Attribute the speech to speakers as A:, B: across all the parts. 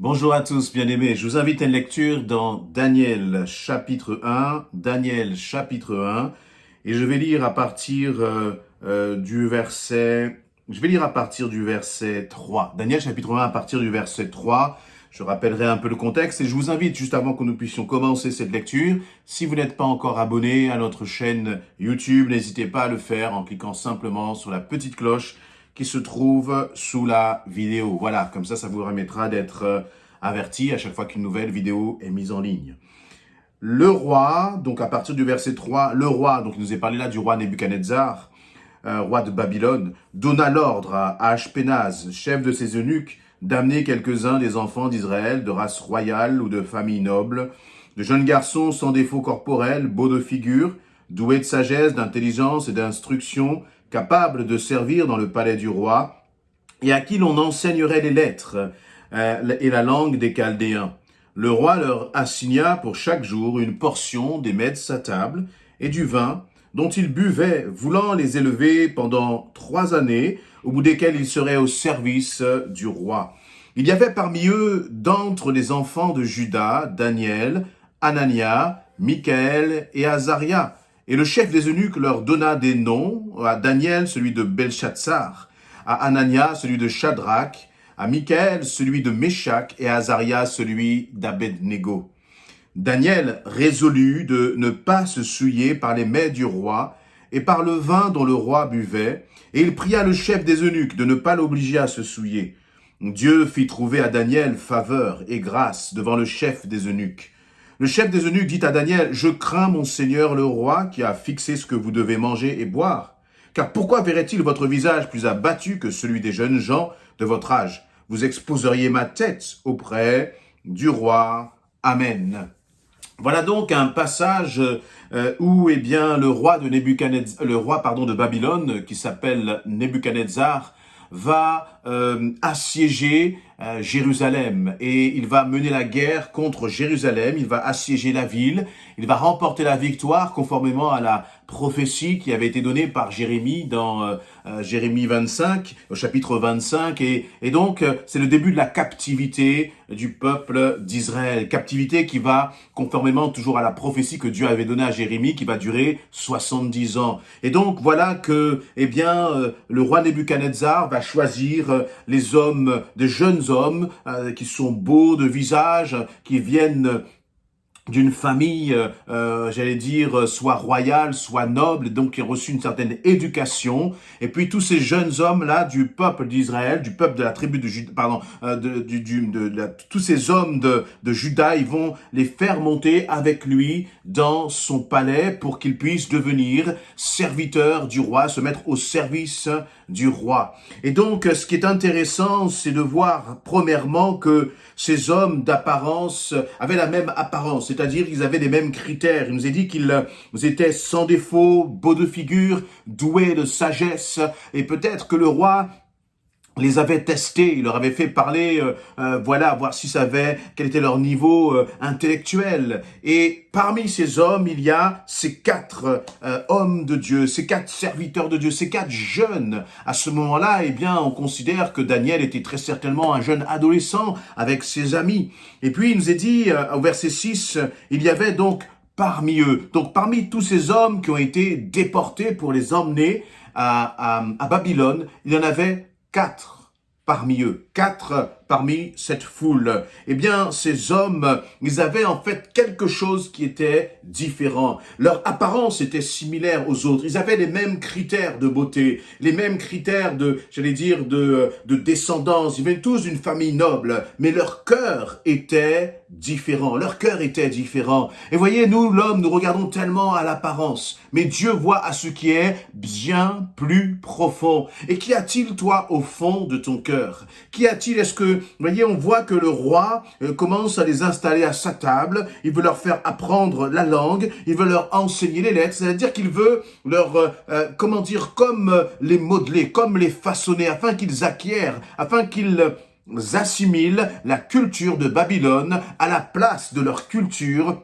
A: Bonjour à tous, bien-aimés. Je vous invite à une lecture dans Daniel chapitre 1, et je vais lire à partir du verset, je vais lire à partir du verset 3. Daniel chapitre 1 à partir du verset 3. Je rappellerai un peu le contexte et je vous invite, juste avant que nous puissions commencer cette lecture, si vous n'êtes pas encore abonné à notre chaîne YouTube, n'hésitez pas à le faire en cliquant simplement sur la petite cloche qui se trouve sous la vidéo. Voilà, comme ça vous permettra d'être averti à chaque fois qu'une nouvelle vidéo est mise en ligne. Le roi, donc à partir du verset 3, le roi, donc il nous est parlé là du roi Nebuchadnezzar, roi de Babylone, donna l'ordre à Ashpenaz, chef de ses eunuques, d'amener quelques-uns des enfants d'Israël de race royale ou de famille noble, de jeunes garçons sans défaut corporel, beaux de figure, doués de sagesse, d'intelligence et d'instruction, capables de servir dans le palais du roi, et à qui l'on enseignerait les lettres et la langue des Chaldéens. Le roi leur assigna pour chaque jour une portion des mets de sa table et du vin dont ils buvaient, voulant les élever pendant 3 années, au bout desquelles ils seraient au service du roi. Il y avait parmi eux, d'entre les enfants de Juda, Daniel, Anania, Michaël et Azaria. Et le chef des eunuques leur donna des noms, à Daniel celui de Belshazzar, à Anania celui de Shadrach, à Michaël celui de Méshach et à Azaria celui d'Abednego. Daniel résolut de ne pas se souiller par les mets du roi et par le vin dont le roi buvait, et il pria le chef des eunuques de ne pas l'obliger à se souiller. Dieu fit trouver à Daniel faveur et grâce devant le chef des eunuques. Le chef des eunuques dit à Daniel, « Je crains mon seigneur le roi qui a fixé ce que vous devez manger et boire. Car pourquoi verrait-il votre visage plus abattu que celui des jeunes gens de votre âge? Vous exposeriez ma tête auprès du roi. Amen. » Voilà donc un passage où le roi de Babylone, qui s'appelle Nebuchadnezzar, va assiéger Jérusalem, et il va mener la guerre contre Jérusalem, il va assiéger la ville, il va remporter la victoire conformément à la prophétie qui avait été donnée par Jérémie dans Jérémie 25, au chapitre 25, et donc c'est le début de la captivité du peuple d'Israël, captivité qui va, conformément toujours à la prophétie que Dieu avait donnée à Jérémie, qui va durer 70 ans. Et donc voilà que le roi Nebuchadnezzar va choisir les hommes, des jeunes hommes qui sont beaux de visage, qui viennent d'une famille, soit royale, soit noble, donc qui ont reçu une certaine éducation. Et puis tous ces jeunes hommes-là du peuple d'Israël, du peuple de la tribu de Juda, tous ces hommes de Juda, ils vont les faire monter avec lui dans son palais pour qu'ils puissent devenir serviteurs du roi, se mettre au service du roi. Et donc, ce qui est intéressant, c'est de voir, premièrement, que ces hommes d'apparence avaient la même apparence, c'est-à-dire qu'ils avaient les mêmes critères. Il nous est dit qu'ils étaient sans défaut, beaux de figure, doués de sagesse, et peut-être que le roi les avait testés, il leur avait fait parler, voir s'ils savaient quel était leur niveau intellectuel. Et parmi ces hommes, il y a ces 4 hommes de Dieu, ces 4 serviteurs de Dieu, ces 4 jeunes. À ce moment-là, on considère que Daniel était très certainement un jeune adolescent avec ses amis. Et puis, il nous est dit, au verset 6, il y avait donc parmi eux, donc parmi tous ces hommes qui ont été déportés pour les emmener à Babylone, il y en avait 4 parmi eux, 4 parmi cette foule. Ces hommes, ils avaient en fait quelque chose qui était différent. Leur apparence était similaire aux autres. Ils avaient les mêmes critères de beauté, les mêmes critères de descendance. Ils venaient tous d'une famille noble, mais leur cœur était différent. Leur cœur était différent. Et voyez, nous, l'homme, nous regardons tellement à l'apparence, mais Dieu voit à ce qui est bien plus profond. Et qu'y a-t-il, toi, au fond de ton cœur? Qu'y a-t-il? Est-ce que, voyez, on voit que le roi commence à les installer à sa table, il veut leur faire apprendre la langue, il veut leur enseigner les lettres, c'est-à-dire qu'il veut leur, comme les modeler, comme les façonner, afin qu'ils acquièrent, afin qu'ils assimilent la culture de Babylone à la place de leur culture,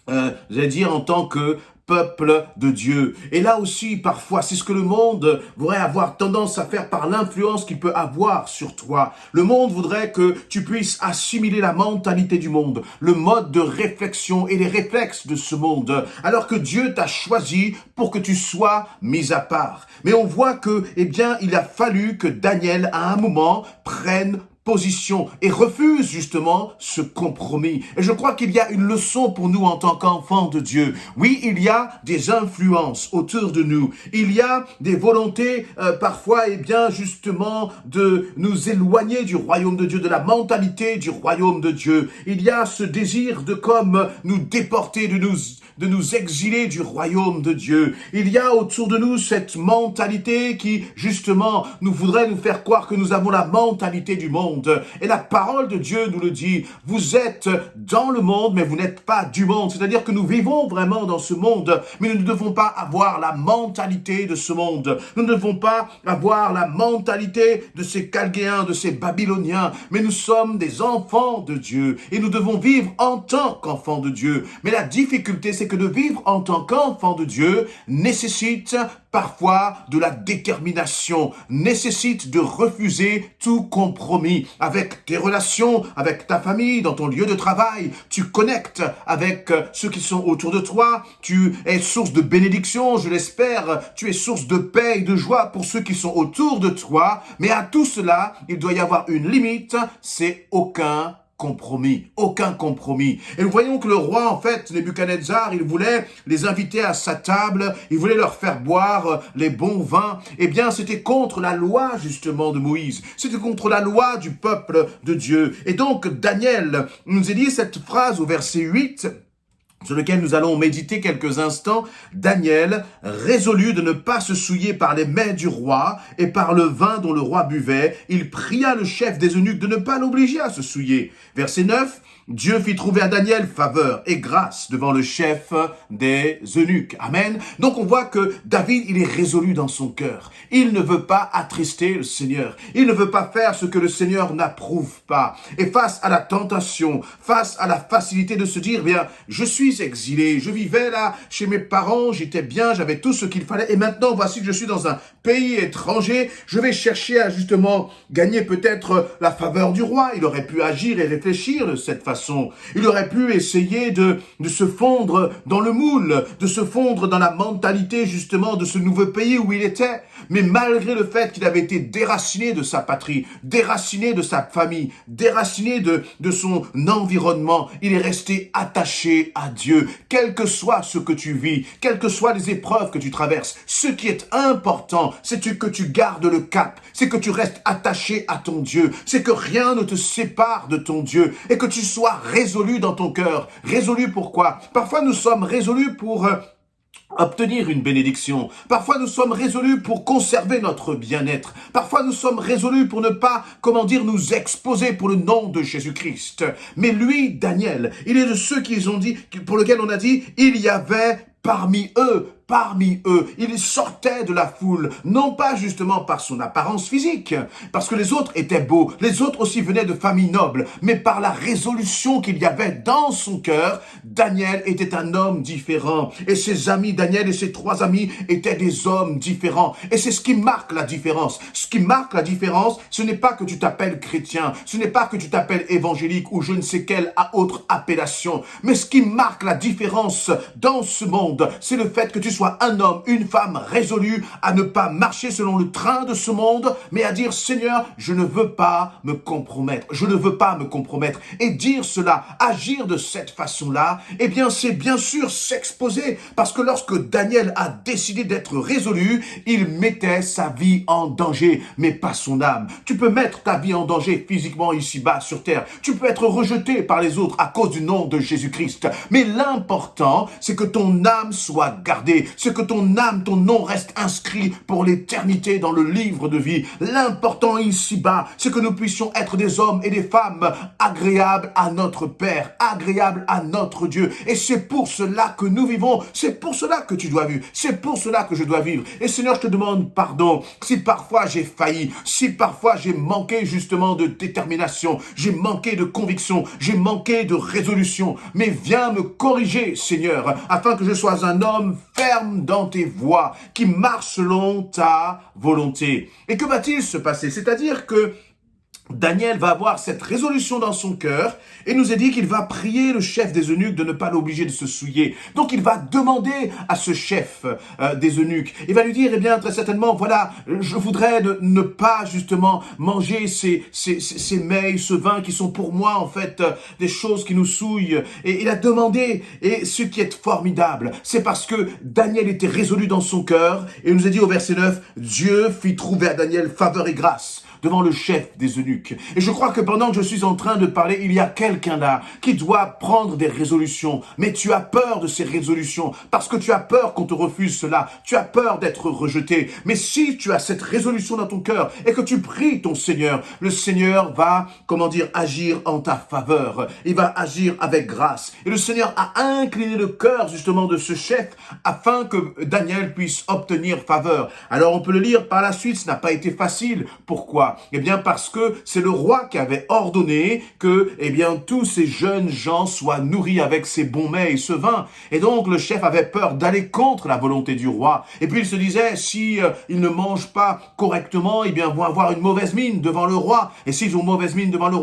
A: en tant que peuple de Dieu. Et là aussi, parfois, c'est ce que le monde voudrait avoir tendance à faire par l'influence qu'il peut avoir sur toi. Le monde voudrait que tu puisses assimiler la mentalité du monde, le mode de réflexion et les réflexes de ce monde, alors que Dieu t'a choisi pour que tu sois mis à part. Mais on voit que, il a fallu que Daniel, à un moment, prenne position et refuse justement ce compromis. Et je crois qu'il y a une leçon pour nous en tant qu'enfants de Dieu. Oui, il y a des influences autour de nous. Il y a des volontés parfois, justement, de nous éloigner du royaume de Dieu, de la mentalité du royaume de Dieu. Il y a ce désir de comme nous déporter, de nous exiler du royaume de Dieu. Il y a autour de nous cette mentalité qui, justement, nous voudrait nous faire croire que nous avons la mentalité du monde. Et la parole de Dieu nous le dit, vous êtes dans le monde, mais vous n'êtes pas du monde. C'est-à-dire que nous vivons vraiment dans ce monde, mais nous ne devons pas avoir la mentalité de ce monde. Nous ne devons pas avoir la mentalité de ces Chaldéens, de ces Babyloniens, mais nous sommes des enfants de Dieu et nous devons vivre en tant qu'enfants de Dieu. Mais la difficulté, c'est que de vivre en tant qu'enfant de Dieu nécessite parfois de la détermination, nécessite de refuser tout compromis avec tes relations, avec ta famille, dans ton lieu de travail. Tu connectes avec ceux qui sont autour de toi. Tu es source de bénédiction, je l'espère. Tu es source de paix et de joie pour ceux qui sont autour de toi. Mais à tout cela, il doit y avoir une limite, c'est aucun compromis. Et nous voyons que le roi, en fait, Nebuchadnezzar, il voulait les inviter à sa table, il voulait leur faire boire les bons vins. C'était contre la loi, justement, de Moïse. C'était contre la loi du peuple de Dieu. Et donc, Daniel nous a dit cette phrase au verset 8, sur lequel nous allons méditer quelques instants. Daniel résolut de ne pas se souiller par les mets du roi et par le vin dont le roi buvait. Il pria le chef des eunuques de ne pas l'obliger à se souiller. Verset 9. Dieu fit trouver à Daniel faveur et grâce devant le chef des eunuques. Amen. Donc on voit que David, il est résolu dans son cœur. Il ne veut pas attrister le Seigneur. Il ne veut pas faire ce que le Seigneur n'approuve pas. Et face à la tentation, face à la facilité de se dire, je suis exilé, je vivais là chez mes parents, j'étais bien, j'avais tout ce qu'il fallait. Et maintenant, voici que je suis dans un pays étranger. Je vais chercher à justement gagner peut-être la faveur du roi. Il aurait pu agir et réfléchir de cette façon. Il aurait pu essayer de se fondre dans le moule, de se fondre dans la mentalité justement de ce nouveau pays où il était. Mais malgré le fait qu'il avait été déraciné de sa patrie, déraciné de sa famille, déraciné de son environnement, il est resté attaché à Dieu. Quel que soit ce que tu vis, quelles que soient les épreuves que tu traverses, ce qui est important, c'est que tu gardes le cap, c'est que tu restes attaché à ton Dieu, c'est que rien ne te sépare de ton Dieu et que tu sois résolu dans ton cœur. Résolu pourquoi? Parfois nous sommes résolus pour obtenir une bénédiction. Parfois, nous sommes résolus pour conserver notre bien-être. Parfois, nous sommes résolus pour ne pas, nous exposer pour le nom de Jésus-Christ. Mais lui, Daniel, il est de ceux pour lesquels on a dit, il y avait parmi eux, il sortait de la foule, non pas justement par son apparence physique, parce que les autres étaient beaux, les autres aussi venaient de familles nobles, mais par la résolution qu'il y avait dans son cœur. Daniel était un homme différent, et ses amis, Daniel et ses 3 amis, étaient des hommes différents, et c'est ce qui marque la différence. Ce qui marque la différence, ce n'est pas que tu t'appelles chrétien, ce n'est pas que tu t'appelles évangélique ou je ne sais quelle autre appellation, mais ce qui marque la différence dans ce monde, c'est le fait que tu sois un homme, une femme résolue à ne pas marcher selon le train de ce monde, mais à dire, Seigneur, je ne veux pas me compromettre. Et dire cela, agir de cette façon-là, c'est bien sûr s'exposer. Parce que lorsque Daniel a décidé d'être résolu, il mettait sa vie en danger, mais pas son âme. Tu peux mettre ta vie en danger physiquement ici-bas sur terre. Tu peux être rejeté par les autres à cause du nom de Jésus-Christ. Mais l'important, c'est que ton âme soit gardée, c'est que ton âme, ton nom reste inscrit pour l'éternité dans le livre de vie. L'important ici-bas, c'est que nous puissions être des hommes et des femmes agréables à notre Père, agréables à notre Dieu. Et c'est pour cela que nous vivons, c'est pour cela que tu dois vivre, c'est pour cela que je dois vivre. Et Seigneur, je te demande pardon si parfois j'ai failli, si parfois j'ai manqué justement de détermination, j'ai manqué de conviction, j'ai manqué de résolution. Mais viens me corriger, Seigneur, afin que je sois un homme ferme dans tes voies, qui marche selon ta volonté. Et que va-t-il se passer? C'est-à-dire que Daniel va avoir cette résolution dans son cœur et nous est dit qu'il va prier le chef des eunuques de ne pas l'obliger de se souiller. Donc il va demander à ce chef des eunuques, il va lui dire, eh bien très certainement, voilà, je voudrais ne pas justement manger ces mets, ce vin qui sont pour moi en fait des choses qui nous souillent. Et il a demandé, et ce qui est formidable, c'est parce que Daniel était résolu dans son cœur et il nous est dit au verset 9, Dieu fit trouver à Daniel faveur et grâce devant le chef des eunuques. Et je crois que pendant que je suis en train de parler, il y a quelqu'un là qui doit prendre des résolutions. Mais tu as peur de ces résolutions parce que tu as peur qu'on te refuse cela. Tu as peur d'être rejeté. Mais si tu as cette résolution dans ton cœur et que tu pries ton Seigneur, le Seigneur va, agir en ta faveur. Il va agir avec grâce. Et le Seigneur a incliné le cœur justement de ce chef afin que Daniel puisse obtenir faveur. Alors on peut le lire par la suite, ce n'a pas été facile. Pourquoi? Eh bien parce que c'est le roi qui avait ordonné que tous ces jeunes gens soient nourris avec ces bons mets et ce vin. Et donc le chef avait peur d'aller contre la volonté du roi. Et puis il se disait, si ils ne mangent pas correctement, ils vont avoir une mauvaise mine devant le roi. Et s'ils ont mauvaise mine devant le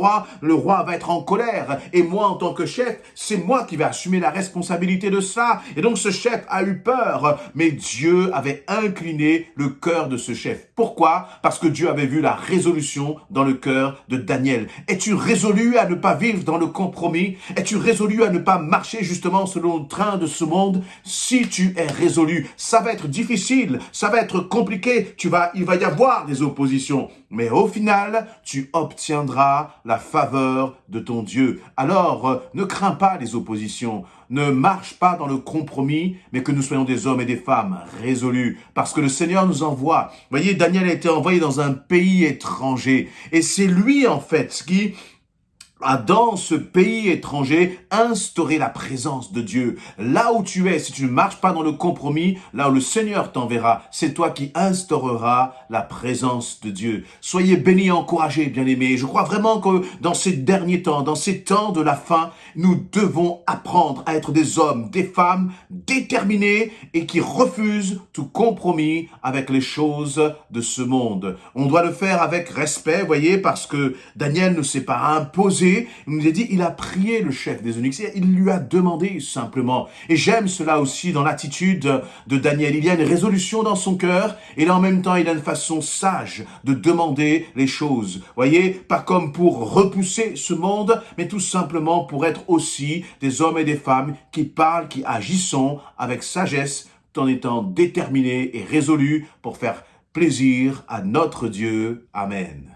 A: roi va être en colère. Et moi en tant que chef, c'est moi qui vais assumer la responsabilité de ça. Et donc ce chef a eu peur. Mais Dieu avait incliné le cœur de ce chef. Pourquoi? Parce que Dieu avait vu la résolution dans le cœur de Daniel. Es-tu résolu à ne pas vivre dans le compromis? Es-tu résolu à ne pas marcher justement selon le train de ce monde? Si tu es résolu, ça va être difficile, ça va être compliqué, il va y avoir des oppositions. Mais au final, tu obtiendras la faveur de ton Dieu. Alors, ne crains pas les oppositions. Ne marche pas dans le compromis, mais que nous soyons des hommes et des femmes résolus. Parce que le Seigneur nous envoie. Vous voyez, Daniel a été envoyé dans un pays étranger. Et c'est lui, en fait, qui a dans ce pays étranger instauré la présence de Dieu. Là où tu es, si tu ne marches pas dans le compromis, là où le Seigneur t'enverra, c'est toi qui instaureras la présence de Dieu. Soyez bénis et encouragés, bien-aimés. Je crois vraiment que dans ces derniers temps, dans ces temps de la fin, nous devons apprendre à être des hommes, des femmes déterminés et qui refusent tout compromis avec les choses de ce monde. On doit le faire avec respect, voyez, parce que Daniel ne s'est pas imposé. Il nous a dit, il a prié le chef des eunuques. Il lui a demandé simplement. Et j'aime cela aussi dans l'attitude de Daniel. Il y a une résolution dans son cœur et là en même temps il a une façon sage de demander les choses. Voyez, pas comme pour repousser ce monde, mais tout simplement pour être aussi des hommes et des femmes qui parlent, qui agissons avec sagesse, tout en étant déterminés et résolus pour faire plaisir à notre Dieu. Amen.